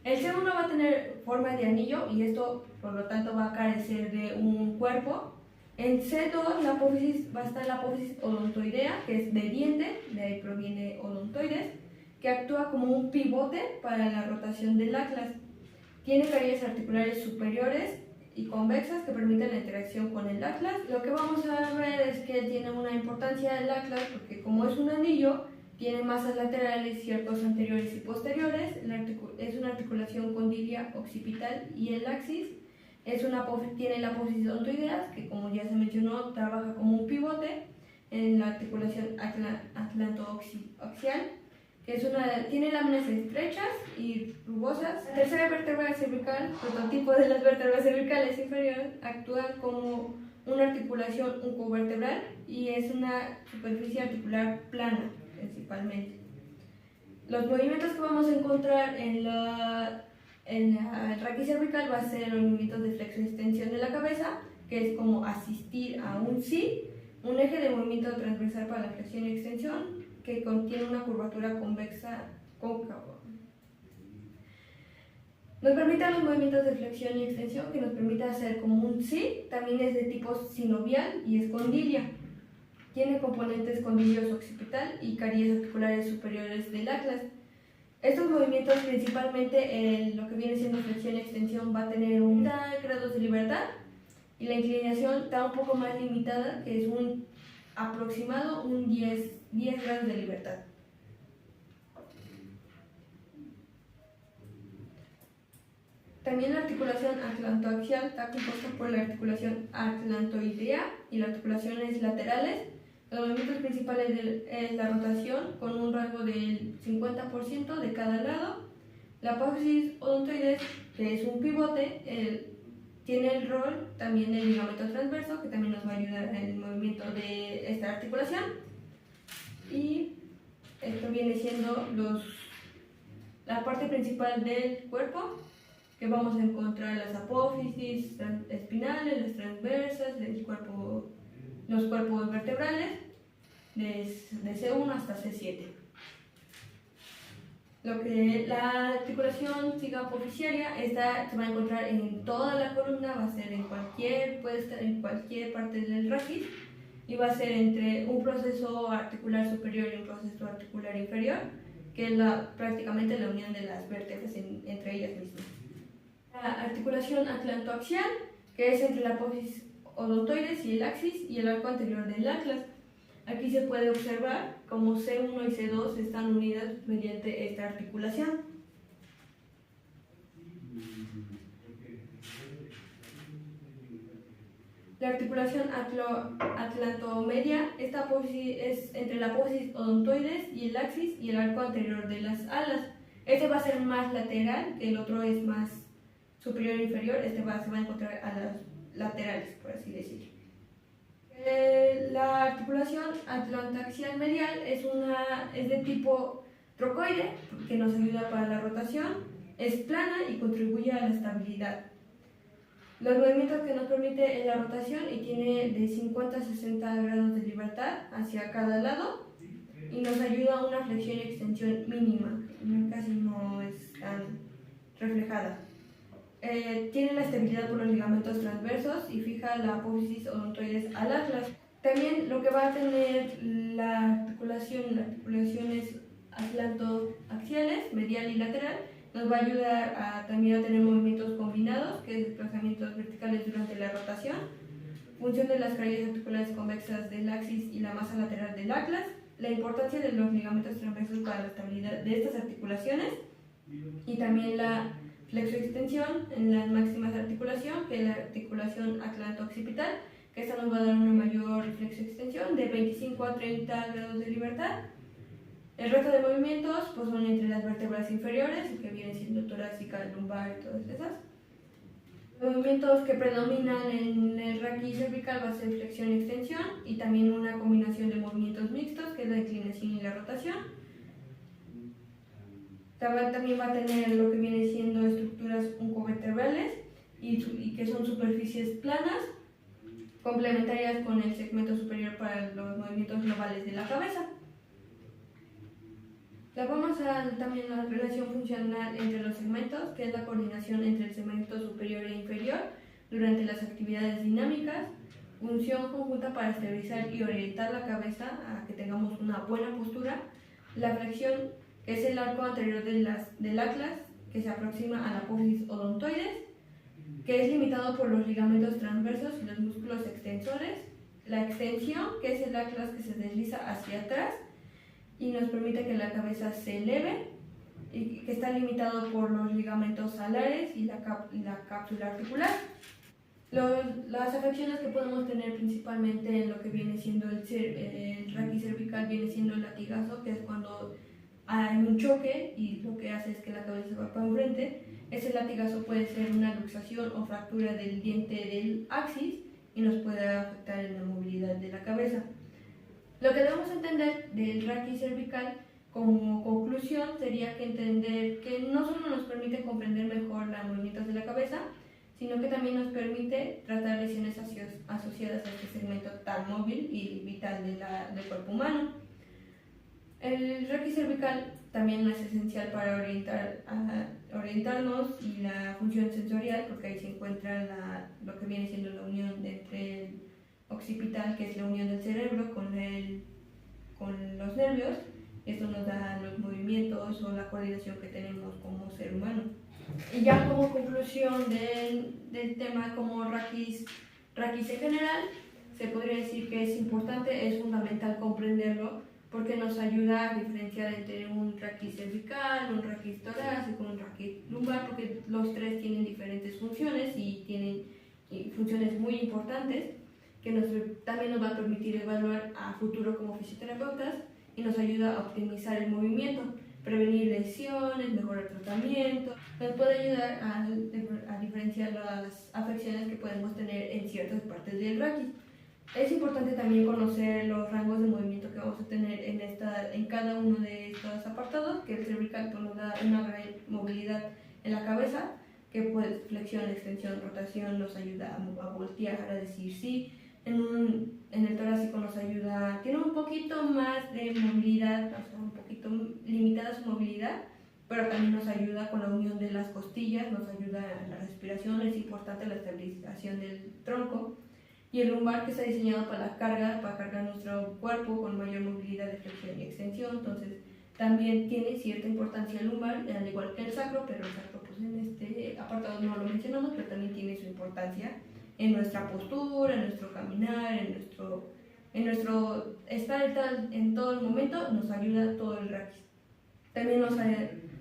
[SPEAKER 5] El C1 va a tener forma de anillo y esto por lo tanto va a carecer de un cuerpo. En C2 la apófisis va a estar la apófisis odontoidea, que es de diente, de ahí proviene odontoides, que actúa como un pivote para la rotación del atlas. Tiene carillas articulares superiores y convexas que permiten la interacción con el atlas. Lo que vamos a ver es que tiene una importancia el atlas porque como es un anillo, tiene masas laterales, ciertos anteriores y posteriores, es una articulación condilia occipital, y el axis tiene la apófisis odontoidea, que como ya se mencionó, trabaja como un pivote en la articulación atlanto-axial, que tiene láminas estrechas y rugosas. La tercera vértebra cervical, prototipo de las vértebras cervicales inferiores, actúa como una articulación uncovertebral y es una superficie articular plana principalmente. Los movimientos que vamos a encontrar en el raquis cervical va a ser los movimientos de flexión y extensión de la cabeza, que es como asistir a un sí, un eje de movimiento transversal para la flexión y extensión, que contiene una curvatura convexa cóncava. Nos permite los movimientos de flexión y extensión, que nos permite hacer como un sí, también es de tipo sinovial y es condilia. Tiene componentes condilios occipital y carillas articulares superiores del atlas. Estos movimientos, principalmente en lo que viene siendo flexión y extensión, va a tener 30 grados de libertad, y la inclinación está un poco más limitada, que es un aproximado 10 grados de libertad. También la articulación atlantoaxial está compuesta por la articulación atlantoidea y las articulaciones laterales. Los movimientos principales es la rotación con un rango del 50% de cada lado. La apófisis odontoides, que es un pivote, tiene el rol también del ligamento transverso, que también nos va a ayudar en el movimiento de esta articulación. Y esto viene siendo la parte principal del cuerpo, que vamos a encontrar las apófisis espinales, las transversas, los cuerpos vertebrales, de C1 hasta C7. La articulación cigoapofisiaria se va a encontrar en toda la columna, va a ser puede estar en cualquier parte del raquis, y va a ser entre un proceso articular superior y un proceso articular inferior, que es prácticamente la unión de las vértebras entre ellas mismas. La articulación atlantoaxial, que es entre la apófisis odontoides y el axis y el arco anterior del atlas. Aquí se puede observar cómo C1 y C2 están unidas mediante esta articulación. La articulación atlantomedia, esta apófisis es entre la apófisis odontoides y el axis y el arco anterior de las alas. Este va a ser más lateral, que el otro es más superior e inferior. Este se va a encontrar a las laterales, por así decirlo. La articulación atlantoaxial medial es de tipo trocoide, que nos ayuda para la rotación, es plana y contribuye a la estabilidad. Los movimientos que nos permite es la rotación y tiene de 50 a 60 grados de libertad hacia cada lado y nos ayuda a una flexión y extensión mínima, casi no es tan reflejada. Tiene la estabilidad por los ligamentos transversos y fija la apófisis odontoides al atlas. También lo que va a tener las articulaciones atlantoaxiales, medial y lateral, nos va a ayudar también a tener movimientos combinados, que es desplazamientos verticales durante la rotación, función de las carillas articulares convexas del axis y la masa lateral del atlas, la importancia de los ligamentos transversos para la estabilidad de estas articulaciones y también la flexoextensión en las máximas articulación, que es la articulación atlanto-occipital, que esta nos va a dar una mayor flexoextensión de 25 a 30 grados de libertad. El resto de movimientos pues, son entre las vértebras inferiores, que vienen siendo torácica, lumbar y todas esas. Los movimientos que predominan en el raquis cervical va a ser flexión y extensión y también una combinación de movimientos mixtos, que es la inclinación y la rotación. También va a tener lo que viene siendo estructuras oncovertebrales y que son superficies planas, complementarias con el segmento superior para los movimientos globales de la cabeza. Vamos a también la relación funcional entre los segmentos, que es la coordinación entre el segmento superior e inferior durante las actividades dinámicas, función conjunta para estabilizar y orientar la cabeza a que tengamos una buena postura, la flexión, que es el arco anterior del atlas, que se aproxima a la apófisis odontoides, que es limitado por los ligamentos transversos y los músculos extensores, la extensión, que es el atlas que se desliza hacia atrás y nos permite que la cabeza se eleve, y que está limitado por los ligamentos alares y la cápsula articular. Las afecciones que podemos tener principalmente en lo que viene siendo el raquis cervical viene siendo el latigazo, que es cuando hay un choque y lo que hace es que la cabeza se va para enfrente. Ese latigazo puede ser una luxación o fractura del diente del axis y nos puede afectar en la movilidad de la cabeza. Lo que debemos entender del raquis cervical como conclusión sería que entender que no solo nos permite comprender mejor los movimientos de la cabeza, sino que también nos permite tratar lesiones asociadas a este segmento tan móvil y vital del cuerpo humano. El raquis cervical también es esencial para orientarnos y la función sensorial, porque ahí se encuentra lo que viene siendo la unión entre el occipital, que es la unión del cerebro con los nervios. Esto nos da los movimientos o la coordinación que tenemos como ser humano. Y ya como conclusión del tema como raquis en general, se podría decir que es importante, es fundamental comprenderlo, porque nos ayuda a diferenciar entre un raquis cervical, un raquis torácico, un raquis lumbar, porque los tres tienen diferentes funciones y tienen funciones muy importantes que también nos va a permitir evaluar a futuro como fisioterapeutas y nos ayuda a optimizar el movimiento, prevenir lesiones, mejorar tratamiento, nos puede ayudar a diferenciar las afecciones que podemos tener en ciertas partes del raquis. Es importante también conocer los rangos de movimiento que vamos a tener en cada uno de estos apartados, que el cervical pues, nos da una gran movilidad en la cabeza, que pues flexión, extensión, rotación nos ayuda a voltear, a decir sí. En el torácico nos ayuda, tiene un poquito más de movilidad, o sea, un poquito limitada su movilidad, pero también nos ayuda con la unión de las costillas, nos ayuda a la respiración, es importante la estabilización del tronco. Y el lumbar, que está diseñado para cargar nuestro cuerpo con mayor movilidad de flexión y extensión, entonces también tiene cierta importancia el lumbar, al igual que el sacro, pero el sacro pues, pues en este apartado no lo mencionamos, pero también tiene su importancia en nuestra postura, en nuestro caminar, en nuestro estar en todo el momento, nos ayuda todo el raquis. También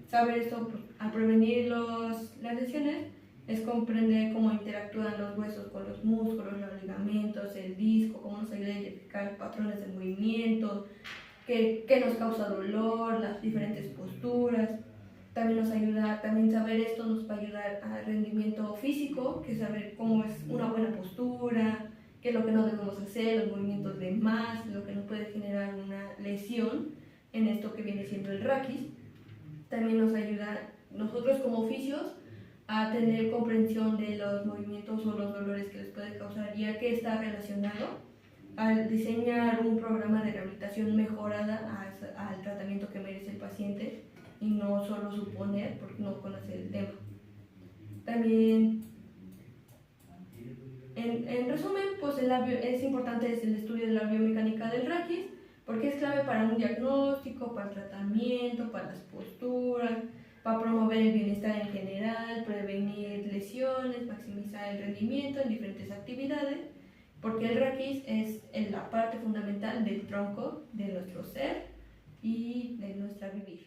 [SPEAKER 5] saber esto, pues, al prevenir las lesiones, es comprender cómo interactúan los huesos con los músculos, los ligamentos, el disco, cómo nos ayuda a identificar patrones de movimiento, qué nos causa dolor, las diferentes posturas. También saber esto nos va a ayudar al rendimiento físico, que es saber cómo es una buena postura, qué es lo que no debemos hacer, los movimientos de más, lo que nos puede generar una lesión en esto que viene siendo el raquis. También nos ayuda nosotros como oficios a tener comprensión de los movimientos o los dolores que les puede causar, ya que está relacionado al diseñar un programa de rehabilitación mejorada al tratamiento que merece el paciente y no solo suponer porque no conocer el tema. También, en resumen, pues es importante el estudio de la biomecánica del raquis porque es clave para un diagnóstico, para el tratamiento, para las posturas, para promover el bienestar en general, prevenir lesiones, maximizar el rendimiento en diferentes actividades, porque el raquis es la parte fundamental del tronco de nuestro ser y de nuestra vivir.